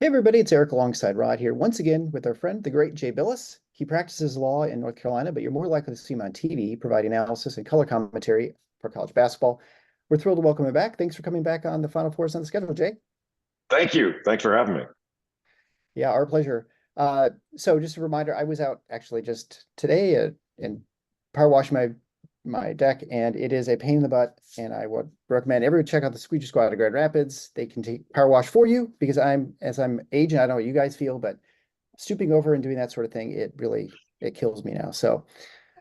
Hey everybody, it's Eric alongside Rod here once again with our friend, the great Jay Bilas. He practices law in North Carolina, but you're more likely to see him on TV providing analysis and color commentary for college basketball. We're thrilled to welcome him back. Thanks for coming back on the Final Four on the schedule, Jay. Thank you. Thanks for having me. Yeah, our pleasure. So just a reminder, I was out actually just today and power washing my deck, and it is a pain in the butt. And I would recommend everyone check out the Squeegee Squad of Grand Rapids. They can take power wash for you because as I'm aging, I don't know what you guys feel, but stooping over and doing that sort of thing, it kills me now. So,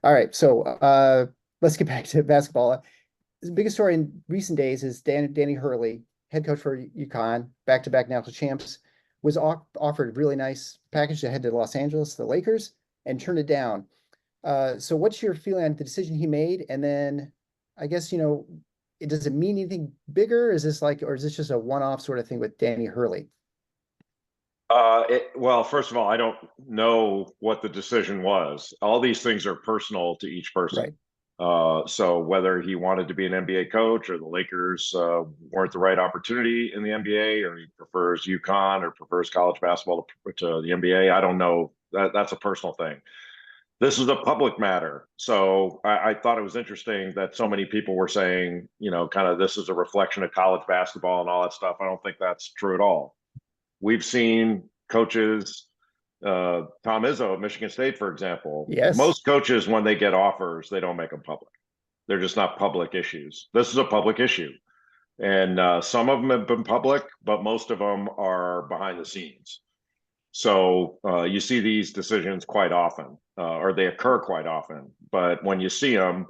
all right, so let's get back to basketball. The biggest story in recent days is Danny Hurley, head coach for UConn, back-to-back national champs, was offered a really nice package to head to Los Angeles, the Lakers, and turned it down. So what's your feeling on the decision he made? And then I guess, does it mean anything bigger? Or is this just a one-off sort of thing with Danny Hurley? Well, first of all, I don't know what the decision was. All these things are personal to each person. Right. So whether he wanted to be an NBA coach or the Lakers weren't the right opportunity in the NBA, or he prefers UConn or prefers college basketball to the NBA, I don't know. That's a personal thing. This is a public matter. So I thought it was interesting that so many people were saying, kind of this is a reflection of college basketball and all that stuff. I don't think that's true at all. We've seen coaches, Tom Izzo at Michigan State, for example. Yes. Most coaches, when they get offers, they don't make them public. They're just not public issues. This is a public issue. And some of them have been public, but most of them are behind the scenes. So you see these decisions quite often, or they occur quite often. But when you see them,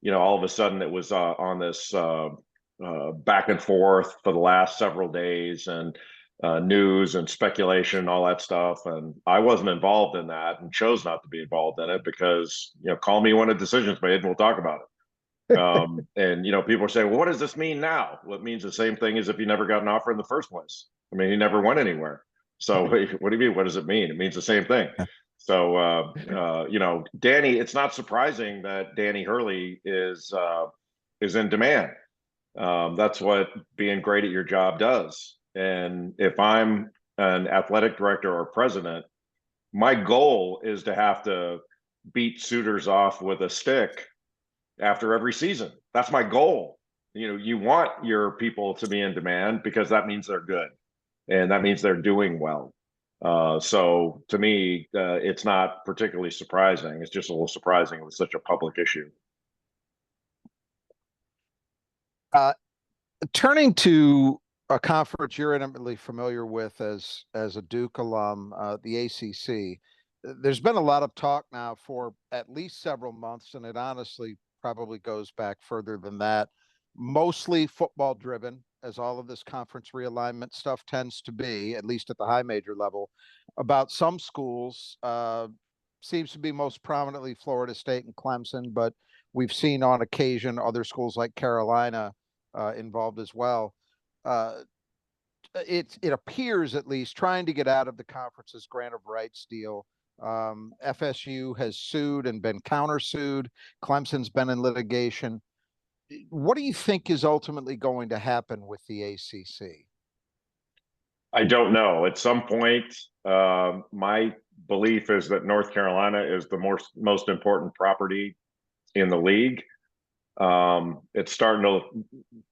all of a sudden it was on this back and forth for the last several days, and news and speculation, all that stuff. And I wasn't involved in that and chose not to be involved in it because, call me when a decision's made and we'll talk about it. And, people are saying, well, what does this mean now? Well, it means the same thing as if you never got an offer in the first place. I mean, he never went anywhere. So what do you mean? What does it mean? It means the same thing. So, Danny, it's not surprising that Danny Hurley is in demand. That's what being great at your job does. And if I'm an athletic director or president, my goal is to have to beat suitors off with a stick after every season. That's my goal. You want your people to be in demand because that means they're good and that means they're doing well. So to me, it's not particularly surprising. It's just a little surprising with such a public issue. Turning to a conference you're intimately familiar with as a Duke alum, the ACC, there's been a lot of talk now for at least several months, and it honestly probably goes back further than that, mostly football driven, as all of this conference realignment stuff tends to be, at least at the high major level, about some schools. Seems to be most prominently Florida State and Clemson, but we've seen on occasion other schools like Carolina involved as well. It appears, at least, trying to get out of the conference's grant of rights deal. FSU has sued and been countersued. Clemson's been in litigation. What do you think is ultimately going to happen with the ACC? I don't know. At some point, my belief is that North Carolina is the most important property in the league. It's starting to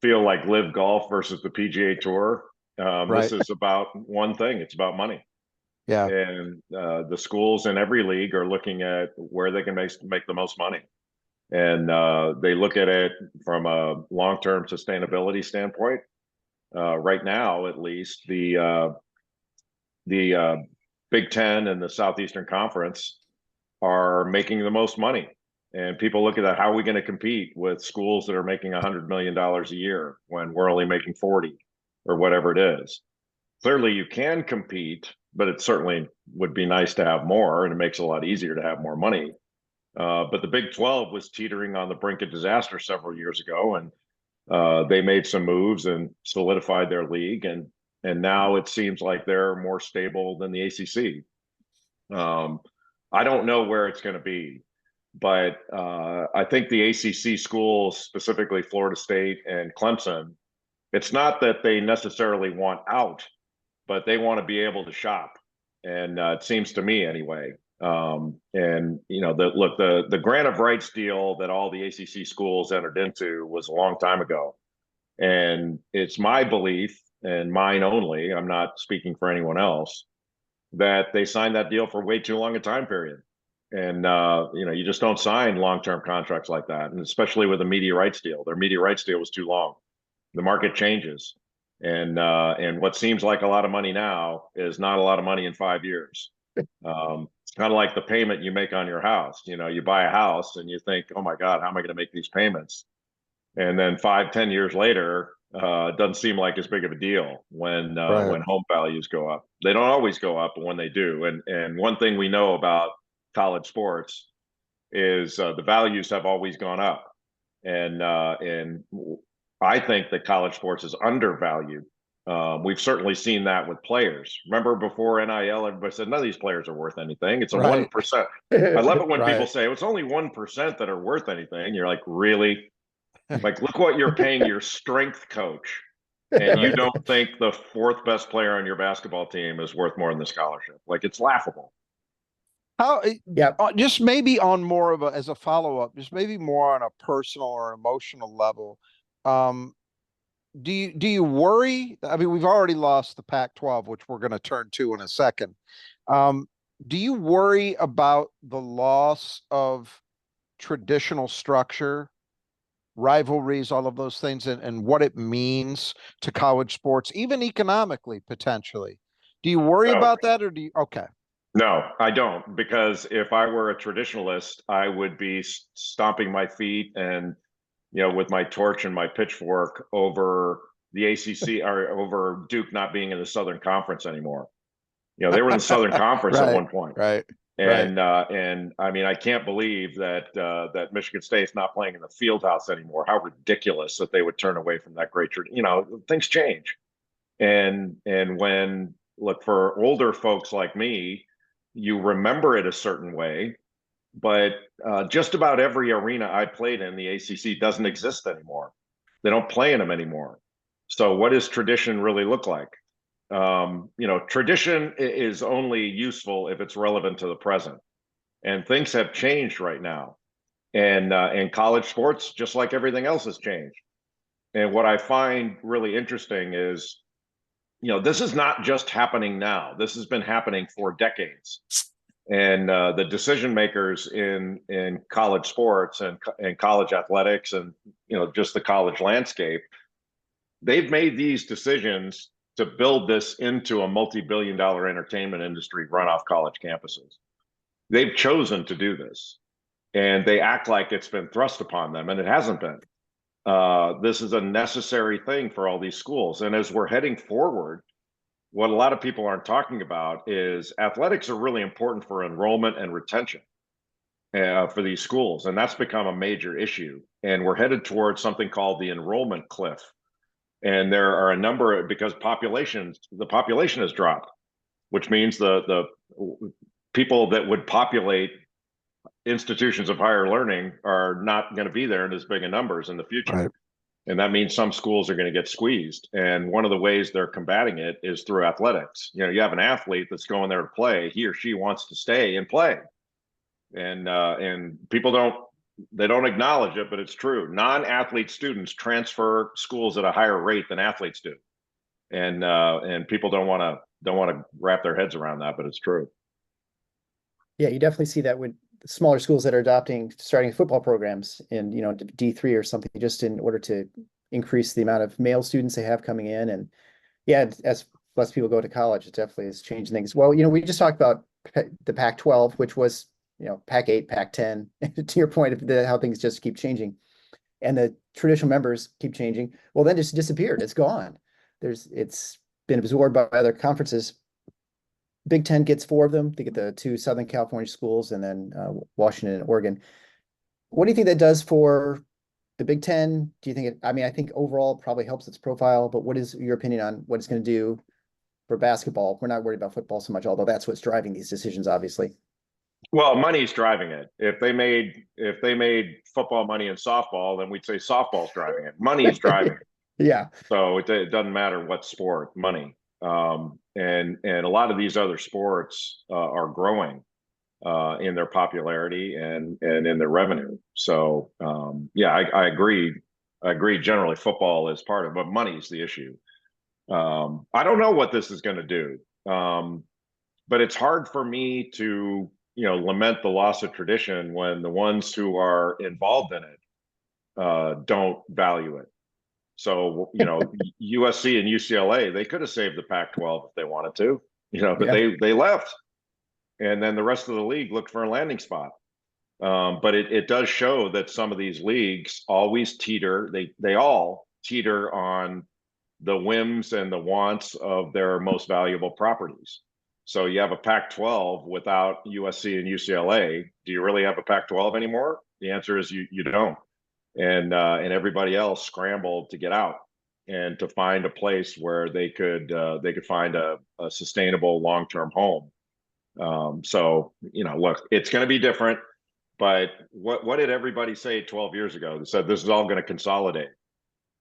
feel like Live Golf versus the PGA Tour. Right. This is about one thing. It's about money. Yeah. And the schools in every league are looking at where they can make the most money. And they look at it from a long-term sustainability standpoint. Right now, at least, the Big Ten and the Southeastern Conference are making the most money. And people look at that. How are we going to compete with schools that are making $100 million a year when we're only making 40 or whatever it is? Clearly, you can compete, but it certainly would be nice to have more, and it makes it a lot easier to have more money. But the Big 12 was teetering on the brink of disaster several years ago, and they made some moves and solidified their league, and now it seems like they're more stable than the ACC. I don't know where it's going to be, but I think the ACC schools, specifically Florida State and Clemson, it's not that they necessarily want out. but they want to be able to shop. And it seems to me anyway. And you know, the grant of rights deal that all the ACC schools entered into was a long time ago. And it's my belief, and mine only, I'm not speaking for anyone else, that they signed that deal for way too long a time period. And you know, you just don't sign long-term contracts like that, and especially with a media rights deal. Their media rights deal was too long. The market changes, and what seems like a lot of money now is not a lot of money in 5 years. It's kind of like the payment you make on your house. You know, you buy a house and you think, oh my God, how am I going to make these payments? And then 5, 10 years later, it doesn't seem like as big of a deal when home values go up. They don't always go up, but when they do. And one thing we know about college sports is the values have always gone up. And I think that college sports is undervalued. We've certainly seen that with players. Remember before NIL, everybody said none of these players are worth anything. It's a 1%. I love it when people say it's only 1% that are worth anything. You're like, really? Like, look what you're paying your strength coach, and you don't think the fourth best player on your basketball team is worth more than the scholarship. Like, it's laughable. How, just maybe on more of a, as a follow-up, just maybe more on a personal or emotional level. Do you worry? I mean, we've already lost the Pac-12, which we're going to turn to in a second. Do you worry about the loss of traditional structure, rivalries, all of those things, and what it means to college sports, even economically, potentially? Do you worry about that, or do you? Okay. No, I don't, because if I were a traditionalist, I would be stomping my feet and, you know, with my torch and my pitchfork over the ACC or over Duke not being in the Southern Conference anymore. You know, they were in the Southern Conference at one point. Right. And I mean, I can't believe that that Michigan State's not playing in the field house anymore. How ridiculous that they would turn away from that great, you know, things change. And when, look, for older folks like me, you remember it a certain way, but just about every arena I played in the ACC doesn't exist anymore. They don't play in them anymore. So what does tradition really look like? You know, tradition is only useful if it's relevant to the present, and things have changed right now. And college sports, just like everything else, has changed. And what I find really interesting is, you know, this is not just happening now. This has been happening for decades. And the decision makers in college sports and college athletics and, you know, just the college landscape, they've made these decisions to build this into a multi-billion-dollar entertainment industry run off college campuses. They've chosen to do this, and they act like it's been thrust upon them, and it hasn't been. This is a necessary thing for all these schools. And as we're heading forward, what a lot of people aren't talking about is athletics are really important for enrollment and retention for these schools. And that's become a major issue. And we're headed towards something called the enrollment cliff. And there are a number of, because the population has dropped, which means the people that would populate institutions of higher learning are not going to be there in as big a numbers in the future. Right. And that means some schools are going to get squeezed. And one of the ways they're combating it is through athletics. You know, you have an athlete that's going there to play. He or she wants to stay and play. And people don't acknowledge it, but it's true. Non-athlete students transfer schools at a higher rate than athletes do. And people don't want to wrap their heads around that, but it's true. Yeah, you definitely see that with smaller schools that are starting football programs in, you know, D3 or something, just in order to increase the amount of male students they have coming in. And yeah, as less people go to college, it definitely is changing things. Well, you know, we just talked about the Pac-12, which was, you know, Pac-8, Pac-10, to your point of how things just keep changing. And the traditional members keep changing. Well, then just disappeared. It's gone. It's been absorbed by other conferences. Big Ten gets 4 of them. They get the 2 Southern California schools and then Washington and Oregon. What do you think that does for the Big Ten? Do you think I mean, I think overall it probably helps its profile, but what is your opinion on what it's going to do for basketball? We're not worried about football so much, although that's what's driving these decisions, obviously. Well, money's driving it. If they made football money in softball, then we'd say softball's driving it. Money's driving it. Yeah. So it doesn't matter what sport, money. And a lot of these other sports are growing in their popularity and in their revenue. So yeah, I agree. I agree. Generally, football is part of, but money's the issue. I don't know what this is going to do, but it's hard for me to lament the loss of tradition when the ones who are involved in it don't value it. So, USC and UCLA, they could have saved the Pac-12 if they wanted to, but Yeah. they left. And then the rest of the league looked for a landing spot. But it does show that some of these leagues always teeter, they all teeter on the whims and the wants of their most valuable properties. So you have a Pac-12 without USC and UCLA. Do you really have a Pac-12 anymore? The answer is you don't. And everybody else scrambled to get out and to find a place where they could find a sustainable long-term home. So look, it's going to be different. But what did everybody say 12 years ago? They said this is all going to consolidate,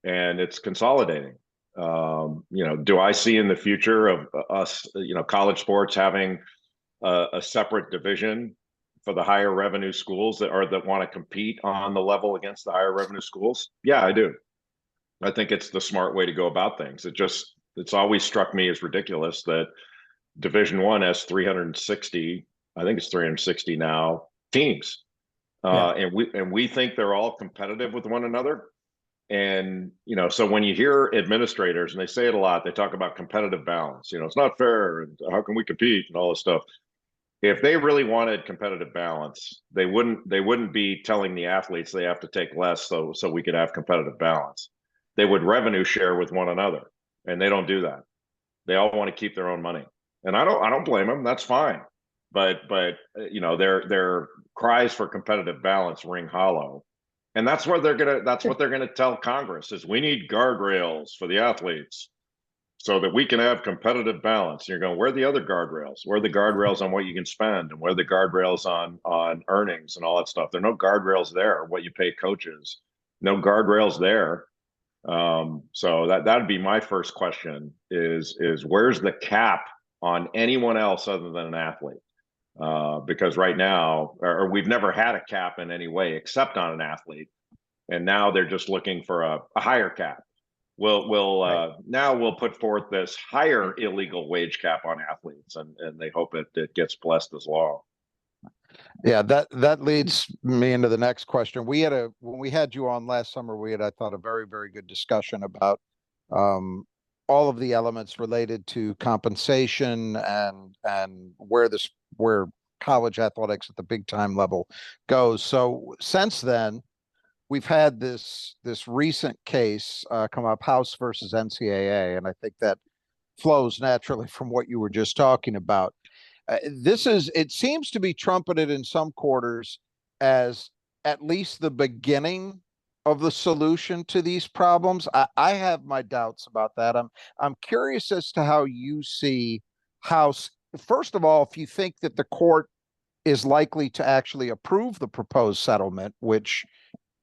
and it's consolidating. Do I see in the future of us, college sports having a separate division for the higher revenue schools that want to compete on the level against the higher revenue schools? Yeah, I do. I think it's the smart way to go about things. It's always struck me as ridiculous that Division One has 360, I think it's 360 now, teams. And we think they're all competitive with one another. And, so when you hear administrators, and they say it a lot, they talk about competitive balance, it's not fair, and how can we compete and all this stuff. If they really wanted competitive balance, they wouldn't be telling the athletes they have to take less so we could have competitive balance. They would revenue share with one another, and they don't do that. They all want to keep their own money. And I don't blame them. That's fine. But their cries for competitive balance ring hollow. And that's what they're gonna tell Congress is we need guardrails for the athletes so that we can have competitive balance. And you're going, where are the other guardrails? Where are the guardrails on what you can spend, and where are the guardrails on earnings and all that stuff? There are no guardrails there. What you pay coaches, no guardrails there. So that'd be my first question is where's the cap on anyone else other than an athlete? Because right now, or we've never had a cap in any way except on an athlete, and now they're just looking for a higher cap. Now we'll put forth this higher illegal wage cap on athletes, and they hope it gets blessed as law. Yeah, that leads me into the next question. When we had you on last summer, we had, I thought, a very, very good discussion about all of the elements related to compensation and where college athletics at the big time level goes. So since then, we've had this recent case come up, House versus NCAA, and I think that flows naturally from what you were just talking about. It seems to be trumpeted in some quarters as at least the beginning of the solution to these problems. I have my doubts about that. I'm curious as to how you see House. First of all, if you think that the court is likely to actually approve the proposed settlement, which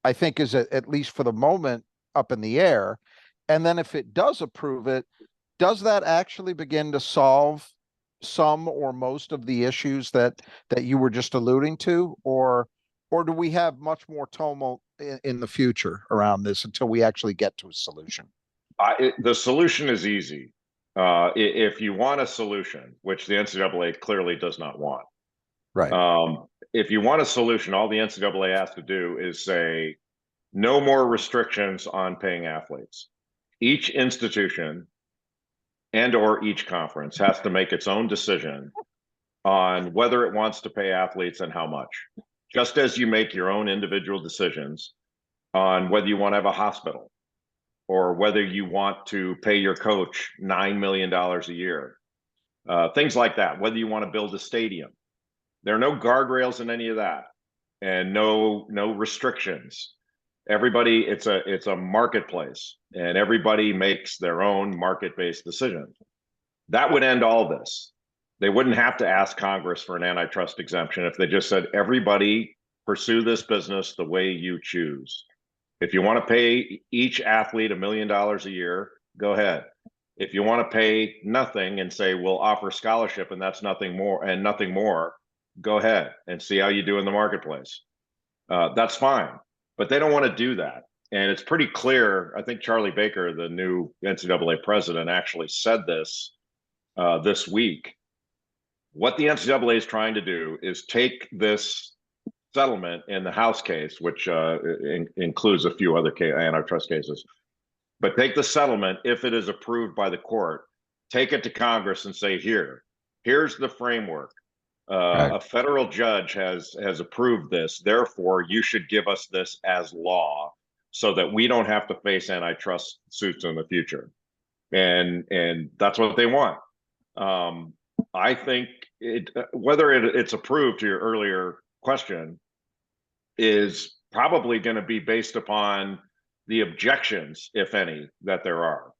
I think is at least for the moment up in the air. And then if it does approve it, does that actually begin to solve some or most of the issues that you were just alluding to, or do we have much more tumult in the future around this until we actually get to a solution? The solution is easy. If you want a solution, which the NCAA clearly does not want, right? If you want a solution, all the NCAA has to do is say no more restrictions on paying athletes. Each institution and or each conference has to make its own decision on whether it wants to pay athletes and how much, just as you make your own individual decisions on whether you want to have a hospital or whether you want to pay your coach $9 million a year, things like that, whether you want to build a stadium. There are no guardrails in any of that, and no restrictions. Everybody, it's a marketplace, and everybody makes their own market-based decision. That would end all this. They wouldn't have to ask Congress for an antitrust exemption if they just said, everybody pursue this business the way you choose. If you want to pay each athlete $1 million a year, go ahead. If you want to pay nothing and say we'll offer scholarship and that's nothing more and nothing more, go ahead and see how you do in the marketplace. That's fine, but they don't want to do that. And it's pretty clear. I think Charlie Baker, the new NCAA president, actually said this this week. What the NCAA is trying to do is take this settlement in the House case, which includes a few other antitrust cases, but take the settlement, if it is approved by the court, take it to Congress and say, here's the framework. Right. A federal judge has approved this. Therefore, you should give us this as law so that we don't have to face antitrust suits in the future. And that's what they want. I think whether it's approved, to your earlier question, is probably going to be based upon the objections, if any, that there are.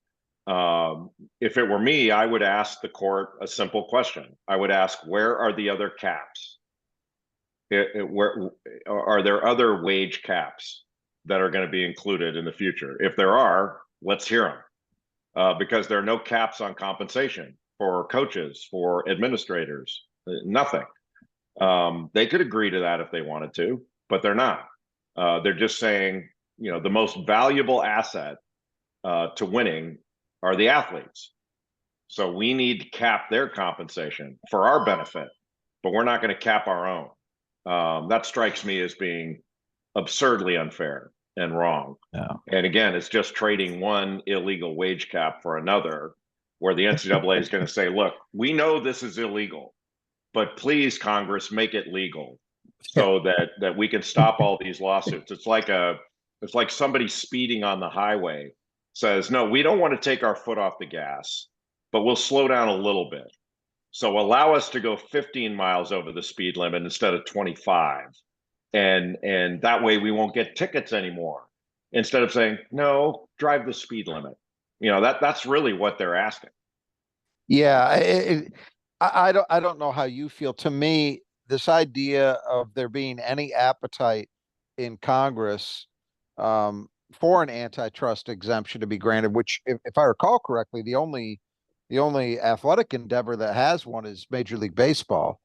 If it were me, I would ask the court a simple question. I would ask, where are the other caps? Where are there other wage caps that are going to be included in the future? If there are, let's hear them, because there are no caps on compensation for coaches, for administrators, nothing. They could agree to that if they wanted to, but they're not. They're just saying, the most valuable asset to winning are the athletes. So we need to cap their compensation for our benefit, but we're not going to cap our own. That strikes me as being absurdly unfair and wrong. Yeah. And again, it's just trading one illegal wage cap for another, where the NCAA is going to say, look, we know this is illegal, but please, Congress, make it legal so that we can stop all these lawsuits. It's like somebody speeding on the highway says, no, we don't want to take our foot off the gas, but we'll slow down a little bit. So allow us to go 15 miles over the speed limit instead of 25. And that way we won't get tickets anymore. Instead of saying, no, drive the speed limit. That's really what they're asking. Yeah. I don't know how you feel. To me, this idea of there being any appetite in Congress for an antitrust exemption to be granted, which, if I recall correctly, the only athletic endeavor that has one is Major League Baseball.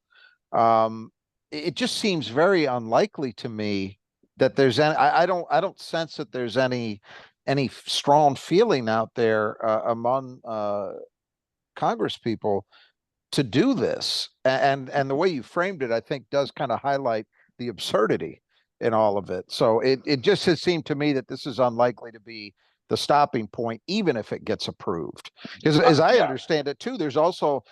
It just seems very unlikely to me that there's any. I don't sense that there's any strong feeling out there among Congress people to do this. And the way you framed it, I think, does kind of highlight the absurdity in all of it. So it just has seemed to me that this is unlikely to be the stopping point, even if it gets approved. Because as I understand it too, there's also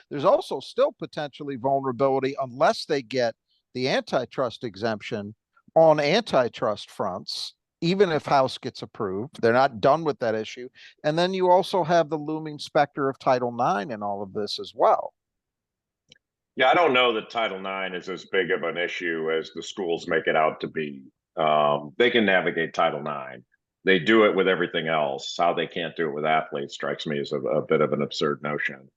still potentially vulnerability unless they get the antitrust exemption on antitrust fronts. Even if House gets approved, they're not done with that issue. And then you also have the looming specter of Title IX in all of this as well. Yeah, I don't know that Title IX is as big of an issue as the schools make it out to be. They can navigate Title IX. They do it with everything else. How they can't do it with athletes strikes me as a bit of an absurd notion.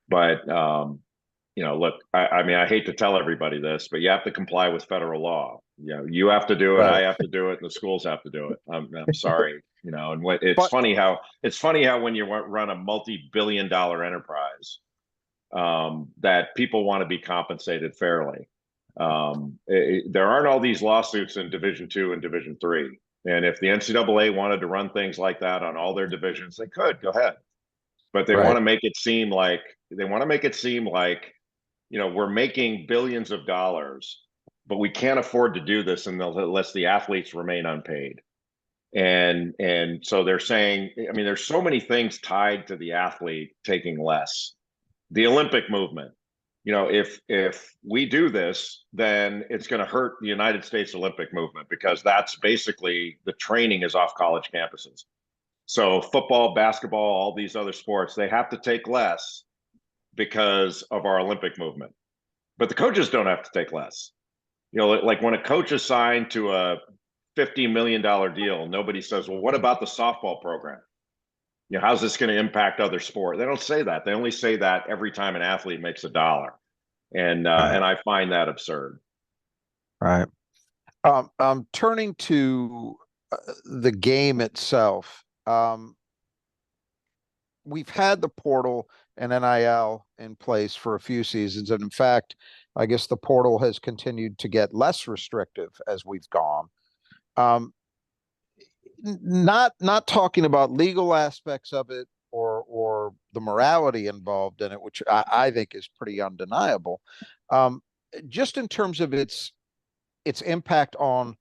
But, look, I mean, I hate to tell everybody this, but you have to comply with federal law. You have to do it. Right. I have to do it. And the schools have to do it. I'm sorry, and it's funny how when you run a multi-billion-dollar enterprise, that people want to be compensated fairly. There aren't all these lawsuits in Division II and Division III. And if the NCAA wanted to run things like that on all their divisions, they could go ahead. But they want to make it seem like we're making billions of dollars, but we can't afford to do this unless the athletes remain unpaid. And so they're saying, I mean, there's so many things tied to the athlete taking less. The Olympic movement, if we do this, then it's going to hurt the United States Olympic movement, because that's basically the training is off college campuses. So football, basketball, all these other sports, they have to take less because of our Olympic movement. But the coaches don't have to take less. Like when a coach is signed to a $50 million deal, nobody says, well, what about the softball program? How's this going to impact other sport? They don't say that. They only say that every time an athlete makes a dollar. And I find that absurd. Right. Turning to the game itself. we've had the portal and NIL in place for a few seasons, and in fact, I guess the portal has continued to get less restrictive as we've gone. Um, not talking about legal aspects of it or the morality involved in it, which I think is pretty undeniable. Just in terms of its impact on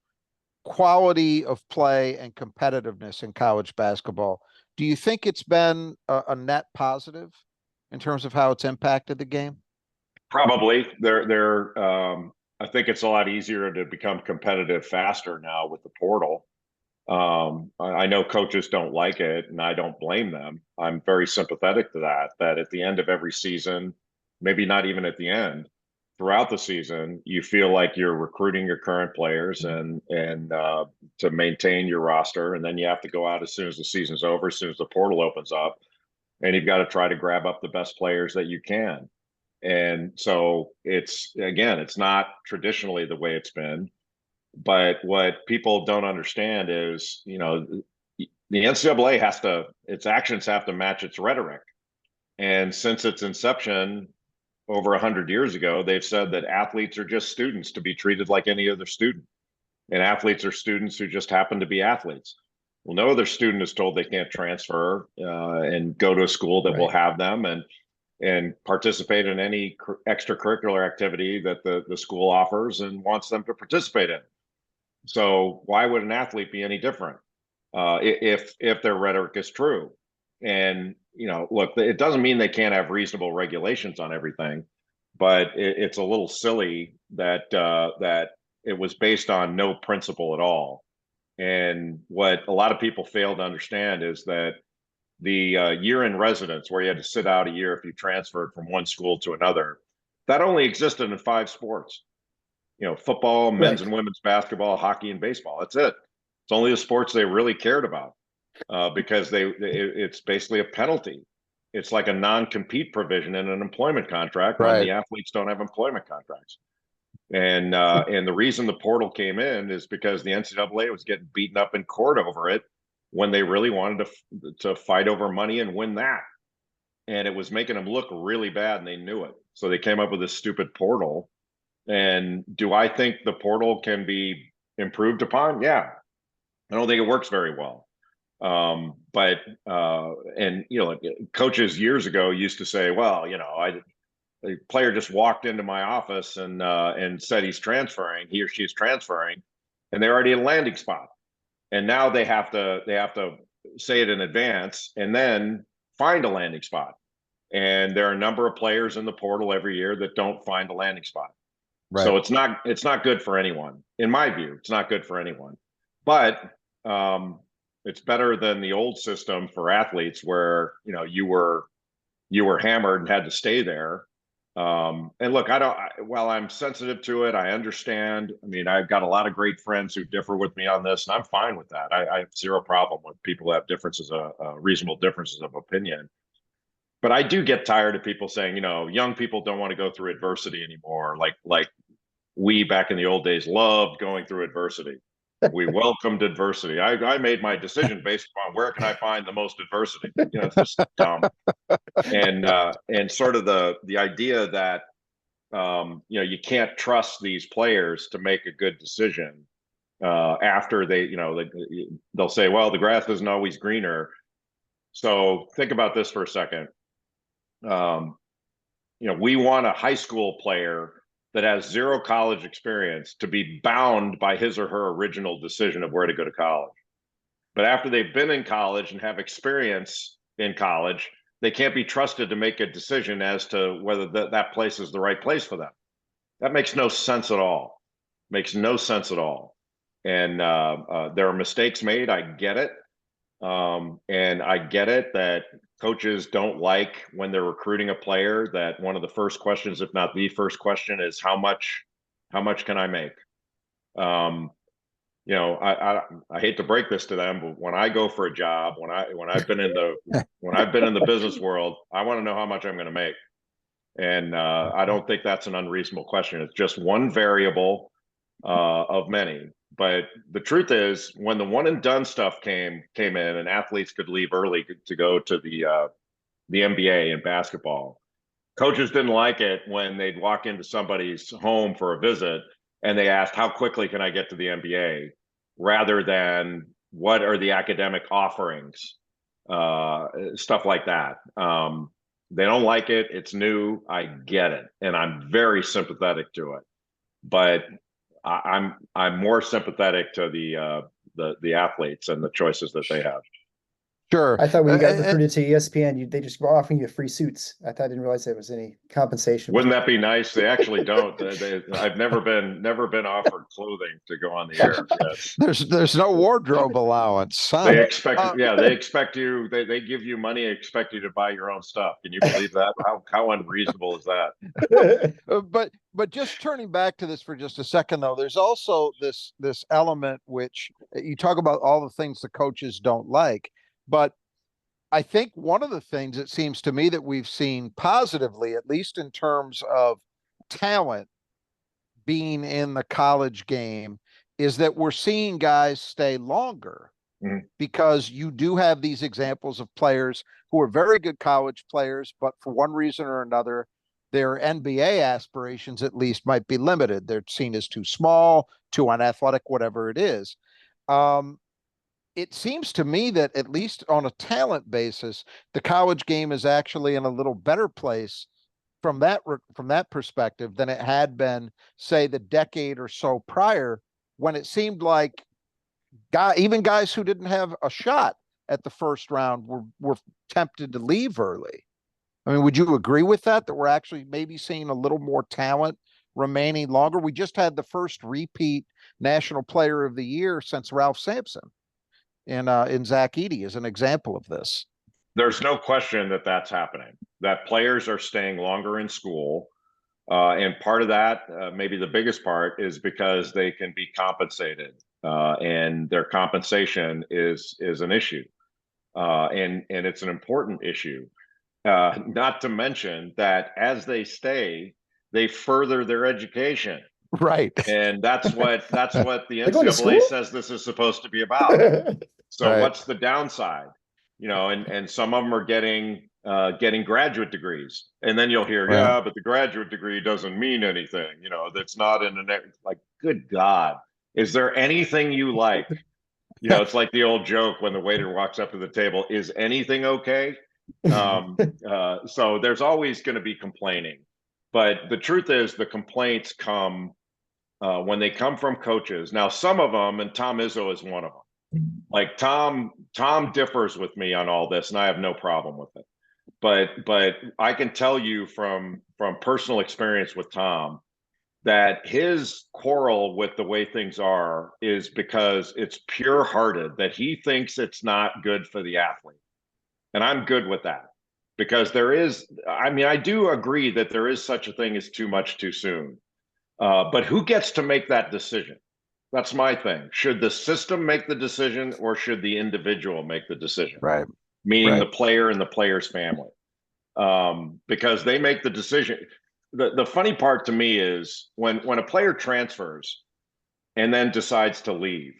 quality of play and competitiveness in college basketball, do you think it's been a net positive in terms of how it's impacted the game? Probably. I think it's a lot easier to become competitive faster now with the portal. I know coaches don't like it, and I don't blame them. I'm very sympathetic to that. That at the end of every season, maybe not even at the end, throughout the season, you feel like you're recruiting your current players and to maintain your roster, and then you have to go out as soon as the season's over, as soon as the portal opens up, and you've got to try to grab up the best players that you can. And so it's not traditionally the way it's been. But what people don't understand is, the NCAA its actions have to match its rhetoric. And since its inception over 100 years ago, they've said that athletes are just students to be treated like any other student. And athletes are students who just happen to be athletes. Well, no other student is told they can't transfer and go to a school that will have them and participate in any extracurricular activity that the school offers and wants them to participate in. So why would an athlete be any different if their rhetoric is true? And look, it doesn't mean they can't have reasonable regulations on everything, but it's a little silly that that it was based on no principle at all. And what a lot of people fail to understand is that the year in residence, where you had to sit out a year if you transferred from one school to another, that only existed in 5 sports. Football, men's and women's basketball, hockey, and baseball. That's it. It's only the sports they really cared about because it's basically a penalty. It's like a non-compete provision in an employment contract when the athletes don't have employment contracts. And the reason the portal came in is because the NCAA was getting beaten up in court over it when they really wanted to fight over money and win that. And it was making them look really bad, and they knew it. So they came up with this stupid portal. And do I think the portal can be improved upon? Yeah. I don't think it works very well. But coaches years ago used to say, well, a player just walked into my office and said he or she's transferring, and they're already in a landing spot. And now they have to say it in advance and then find a landing spot. And there are a number of players in the portal every year that don't find a landing spot. Right. So it's not good for anyone. In my view, it's not good for anyone. But it's better than the old system for athletes where you were hammered and had to stay there. And look, while I'm sensitive to it, I understand. I mean, I've got a lot of great friends who differ with me on this, and I'm fine with that. I have zero problem with people who have reasonable differences of opinion. But I do get tired of people saying, young people don't want to go through adversity anymore. Like we back in the old days loved going through adversity. We welcomed adversity. I made my decision based upon where can I find the most adversity. It's just dumb. And sort of the idea that you can't trust these players to make a good decision after they'll say, well, the grass isn't always greener. So think about this for a second. We want a high school player that has 0 college experience to be bound by his or her original decision of where to go to college. But after they've been in college and have experience in college, they can't be trusted to make a decision as to whether that place is the right place for them. That makes no sense at all. Makes no sense at all. And there are mistakes made. I get it. And I get it that coaches don't like when they're recruiting a player that one of the first questions, if not the first question, is how much can I make? I hate to break this to them, but when I go for a job, when I've been in the business world, I want to know how much I'm going to make. And I don't think that's an unreasonable question. It's just one variable of many. But the truth is, when the one and done stuff came in, and athletes could leave early to go to the the NBA in basketball. Coaches didn't like it when they'd walk into somebody's home for a visit and they asked, how quickly can I get to the NBA? Rather than what are the academic offerings, stuff like that. They don't like it. It's new. I get it. And I'm very sympathetic to it. But I'm more sympathetic to the athletes and the choices that they have. Sure. I thought when you got recruited to ESPN, they just were offering you free suits. I didn't realize there was any compensation. Wouldn't that be nice? They actually don't. I've never been offered clothing to go on the air. Yes. There's no wardrobe allowance. Huh? They expect, they expect you. They give you money, expect you to buy your own stuff. Can you believe that? How unreasonable is that? But just turning back to this for just a second, though, there's also this element which you talk about all the things the coaches don't like. But I think one of the things it seems to me that we've seen positively, at least in terms of talent being in the college game, is that we're seeing guys stay longer because you do have these examples of players who are very good college players, but for one reason or another, their NBA aspirations at least might be limited. They're seen as too small, too unathletic, whatever it is. It seems to me that at least on a talent basis, the college game is actually in a little better place from that perspective than it had been, say, the decade or so prior, when it seemed like even guys who didn't have a shot at the first round were tempted to leave early. I mean, would you agree with that we're actually maybe seeing a little more talent remaining longer? We just had the first repeat National Player of the Year since Ralph Sampson. In Zach Edey as an example of this. There's no question that that's happening, that players are staying longer in school. And part of that, maybe the biggest part, is because they can be compensated, and their compensation is an issue. And it's an important issue. Not to mention that as they stay, they further their education. Right. And that's what the NCAA says this is supposed to be about. So right. What's the downside? And some of them are getting graduate degrees, and then you'll hear, right. But the graduate degree doesn't mean anything. That's not in the like. Good God, is there anything you like? It's like the old joke when the waiter walks up to the table: is anything okay? So there's always going to be complaining, but the truth is the complaints come when they come from coaches. Now, some of them, and Tom Izzo is one of them. Like Tom differs with me on all this, and I have no problem with it. But I can tell you from personal experience with Tom that his quarrel with the way things are is because it's pure-hearted, that he thinks it's not good for the athlete. And I'm good with that, because I do agree that there is such a thing as too much too soon. But who gets to make that decision? That's my thing. Should the system make the decision, or should the individual make the decision? Right. Meaning the player and the player's family. Because they make the decision. The funny part to me is when a player transfers and then decides to leave,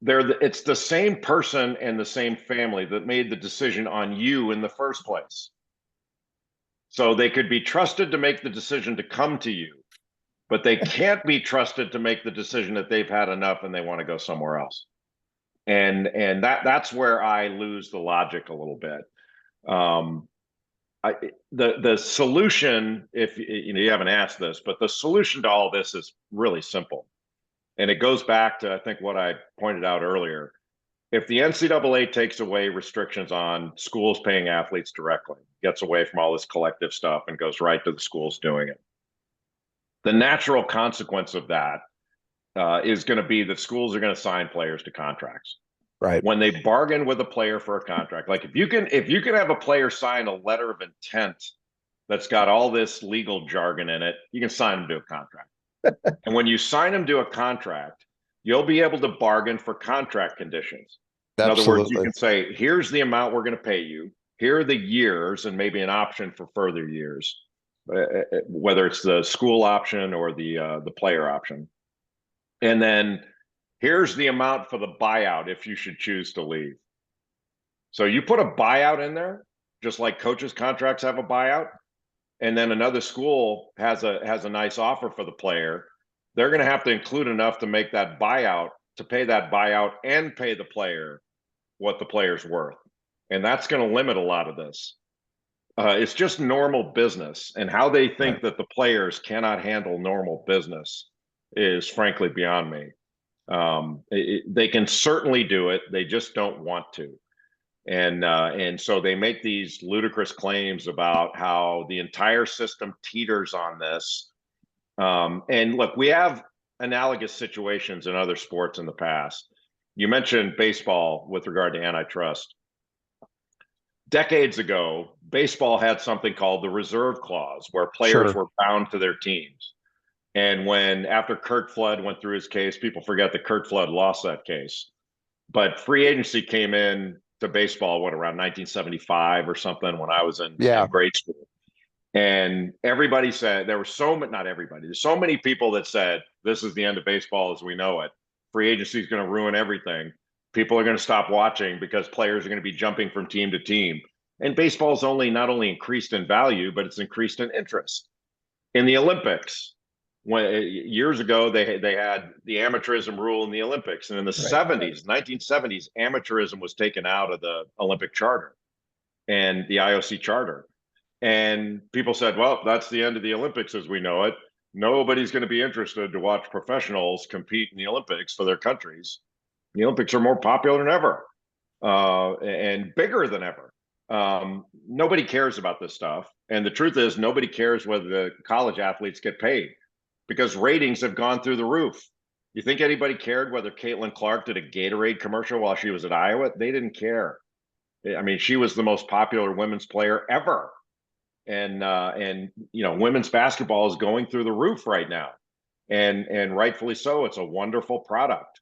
it's the same person and the same family that made the decision on you in the first place. So they could be trusted to make the decision to come to you, but they can't be trusted to make the decision that they've had enough and they want to go somewhere else. And that's where I lose the logic a little bit. The solution, if you haven't asked this, but the solution to all this is really simple. And it goes back to, I think, what I pointed out earlier. If the NCAA takes away restrictions on schools paying athletes directly, gets away from all this collective stuff and goes right to the schools doing it, the natural consequence of that is going to be that schools are going to sign players to contracts. Right. When they bargain with a player for a contract, like if you can have a player sign a letter of intent that's got all this legal jargon in it, you can sign them to a contract. And when you sign them to a contract, you'll be able to bargain for contract conditions. In other words, you can say, here's the amount we're going to pay you. Here are the years, and maybe an option for further years, whether it's the school option or the player option. And then here's the amount for the buyout if you should choose to leave. So you put a buyout in there, just like coaches' contracts have a buyout, and then another school has a nice offer for the player, they're going to have to include enough to make that buyout, to pay that buyout and pay the player what the player's worth. And that's going to limit a lot of this. It's just normal business, and how they think that the players cannot handle normal business is frankly beyond me. They can certainly do it. They just don't want to. And so they make these ludicrous claims about how the entire system teeters on this. And look, we have analogous situations in other sports in the past. You mentioned baseball with regard to antitrust. Decades ago, baseball had something called the reserve clause, where players were bound to their teams. And after Curt Flood went through his case, people forget that Curt Flood lost that case. But free agency came in to baseball, around 1975 or something, when I was in grade school. And everybody said, there were not everybody, there's so many people that said, this is the end of baseball as we know it. Free agency is going to ruin everything. People are going to stop watching because players are going to be jumping from team to team. And baseball's not only increased in value, but it's increased in interest. In the Olympics, years ago, they had the amateurism rule in the Olympics. And in the 1970s, amateurism was taken out of the Olympic charter and the IOC charter. And people said, well, that's the end of the Olympics as we know it. Nobody's going to be interested to watch professionals compete in the Olympics for their countries. The Olympics are more popular than ever and bigger than ever. Nobody cares about this stuff. And the truth is, nobody cares whether the college athletes get paid, because ratings have gone through the roof. You think anybody cared whether Caitlin Clark did a Gatorade commercial while she was at Iowa? They didn't care. I mean, she was the most popular women's player ever. And women's basketball is going through the roof right now. And rightfully so. It's a wonderful product.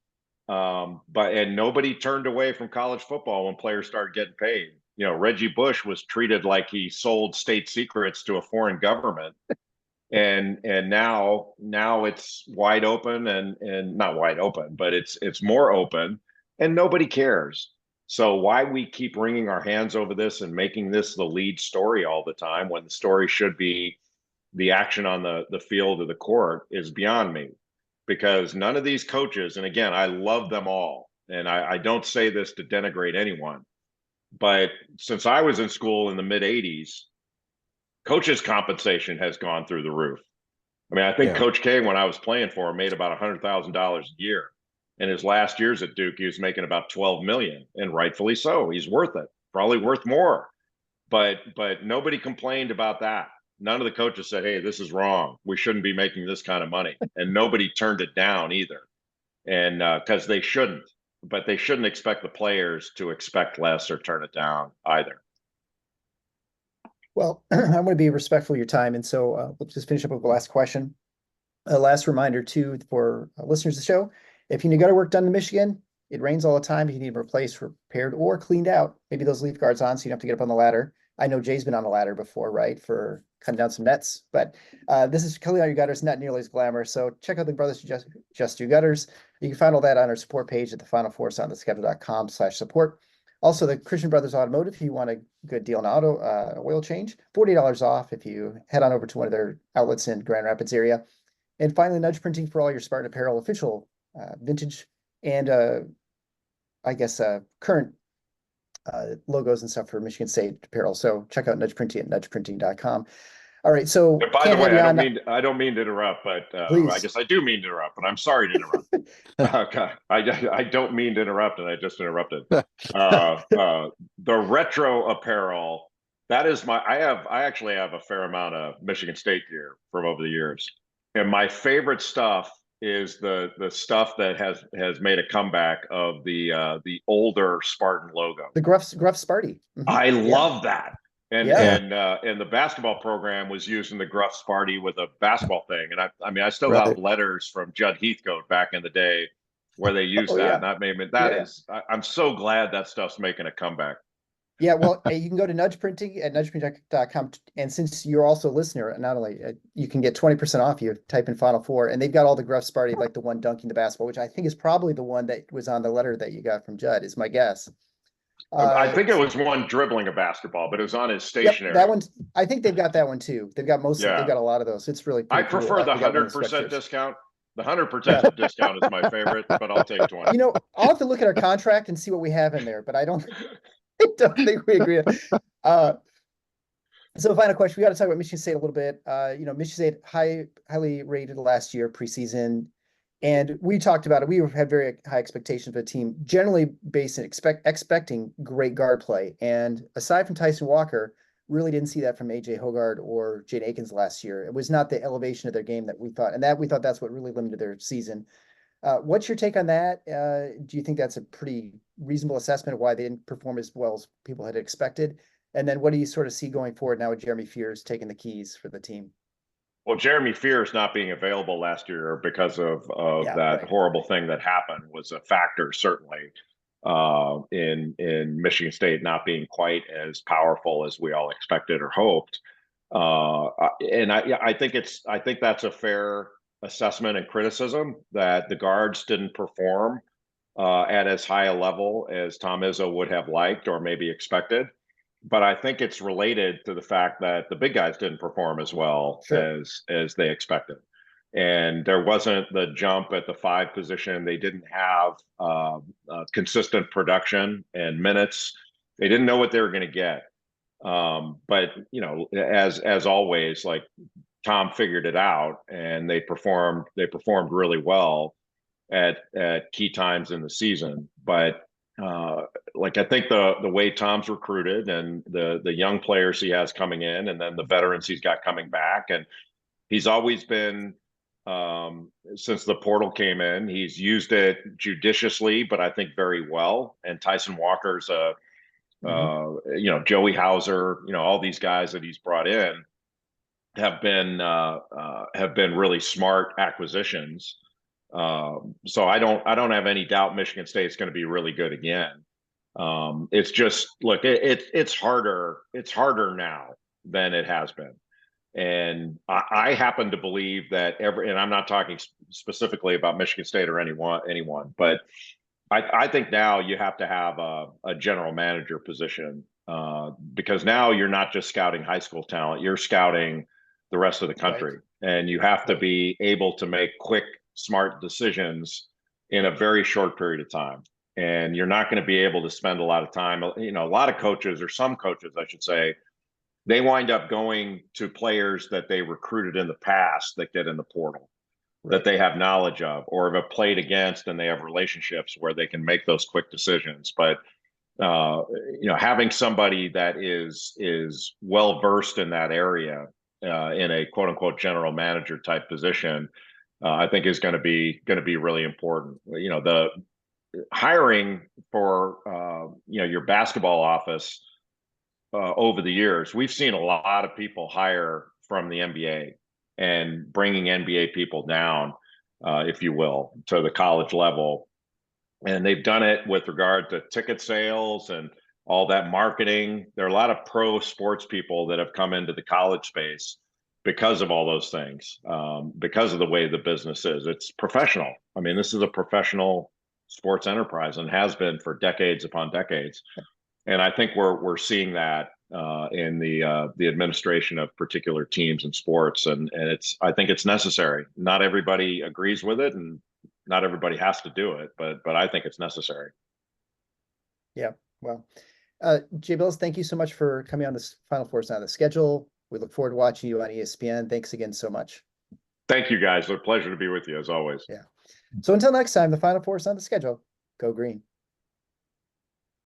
But nobody turned away from college football when players started getting paid. Reggie Bush was treated like he sold state secrets to a foreign government. And now it's wide open and not wide open, but it's more open, and nobody cares. So why we keep wringing our hands over this and making this the lead story all the time, when the story should be the action on the field or the court, is beyond me. Because none of these coaches, and again, I love them all, and I don't say this to denigrate anyone, but since I was in school in the mid 80s, coaches' compensation has gone through the roof. I mean, I think Coach K, when I was playing for him, made about $100,000 a year. In his last years at Duke, he was making about $12 million, and rightfully so. He's worth it, probably worth more. But nobody complained about that. None of the coaches said, hey, this is wrong. We shouldn't be making this kind of money. And nobody turned it down either. And because they shouldn't, but they shouldn't expect the players to expect less or turn it down either. Well, I want to be respectful of your time. And so we'll just finish up with the last question. A last reminder, too, for listeners of the show. If you need gutter work done in Michigan, it rains all the time. If you need them replaced, repaired, or cleaned out, maybe those leaf guards on so you don't have to get up on the ladder. I know Jay's been on the ladder before, right, for cutting down some nets. But this is cleaning out your gutters, not nearly as glamorous. So check out the Brothers Just Do Gutters. You can find all that on our support page at the Final Force on theschedule.com/support. Also, the Christian Brothers Automotive, if you want a good deal on auto oil change, $40 off if you head on over to one of their outlets in Grand Rapids area. And finally, Nudge Printing for all your Spartan apparel, official vintage and current logos and stuff for Michigan State apparel. So check out Nudge Printing at nudgeprinting.com. All right. So and by the way, I don't mean to interrupt, but I guess I do mean to interrupt, but I'm sorry to interrupt. I don't mean to interrupt, and I just interrupted. The retro apparel, that is I actually have a fair amount of Michigan State gear from over the years. And my favorite stuff is the stuff that has made a comeback of the older Spartan logo. The Gruff Sparty. Mm-hmm. I love that. And the basketball program was using the Gruff Sparty with a basketball thing. And I still have letters from Judd Heathcote back in the day where they used that. And I'm so glad that stuff's making a comeback. Yeah, well, you can go to Nudge Printing at nudgeprinting.com. And since you're also a listener, not only you can get 20% off, you type in Final Four, and they've got all the Gruff Sparty, like the one dunking the basketball, which I think is probably the one that was on the letter that you got from Judd, is my guess. I think it was one dribbling a basketball, but it was on his Yep, stationary. that one's, I think they've got that one too. They've got they've Yeah. got a lot of those. It's really I pretty cool. prefer the They got one of the 100% sweatshirts. discount. The 100% discount is my favorite, but I'll take 20. You know, I'll have to look at our contract and see what we have in there, but I don't think we agree. So final question, we got to talk about Michigan State a little bit. You know, Michigan State highly rated last year preseason. And we talked about it. We had very high expectations for the team, generally based on expecting great guard play. And aside from Tyson Walker, really didn't see that from AJ Hoggard or Jade Akins last year. It was not the elevation of their game that we thought, and that we thought that's what really limited their season. What's your take on that? Do you think that's a pretty reasonable assessment of why they didn't perform as well as people had expected? And then what do you sort of see going forward now with Jeremy Fears taking the keys for the team? Well, Jeremy Fears not being available last year because of Yeah, that right. horrible thing that happened was a factor, certainly, in Michigan State not being quite as powerful as we all expected or hoped. And I think that's a fair assessment and criticism that the guards didn't perform at as high a level as Tom Izzo would have liked or maybe expected. But I think it's related to the fact that the big guys didn't perform as well Sure. as they expected, and there wasn't the jump at the 5 position. They didn't have consistent production and minutes. They didn't know what they were going to get. But you know, as always, like Tom figured it out, and they performed really well at key times in the season. But like I think the way Tom's recruited and the young players he has coming in, and then the veterans he's got coming back, and he's always been since the portal came in, he's used it judiciously, but I think very well. And Tyson Walker's you know, Joey Hauser, you know, all these guys that he's brought in have been really smart acquisitions. So I don't have any doubt Michigan State's going to be really good again. It's just look, it's harder now than it has been, and I happen to believe that and I'm not talking specifically about Michigan State or anyone, but I think now you have to have a general manager position because now you're not just scouting high school talent, you're scouting the rest of the country, and you have to be able to make quick, smart decisions in a very short period of time. And you're not going to be able to spend a lot of time. You know, a lot of coaches, or some coaches, I should say, they wind up going to players that they recruited in the past that get in the portal, that they have knowledge of or have played against, and they have relationships where they can make those quick decisions. But you know, having somebody that is well versed in that area in a quote unquote general manager type position, I think is going to be really important. You know, the hiring for you know, your basketball office over the years, we've seen a lot of people hire from the NBA and bringing NBA people down, if you will, to the college level. And they've done it with regard to ticket sales and all that marketing. There are a lot of pro sports people that have come into the college space because of all those things, because of the way the business is. It's professional. I mean, this is a professional sports enterprise and has been for decades upon decades. And I think we're seeing that in the administration of particular teams and sports, and I think it's necessary. Not everybody agrees with it, and not everybody has to do it, but I think it's necessary. Yeah. Well, Jay Bilas, thank you so much for coming on this Final Four on the schedule. We look forward to watching you on ESPN. Thanks again so much. Thank you, guys. It's a pleasure to be with you as always. Yeah. So until next time, the Final Four on the schedule. Go green.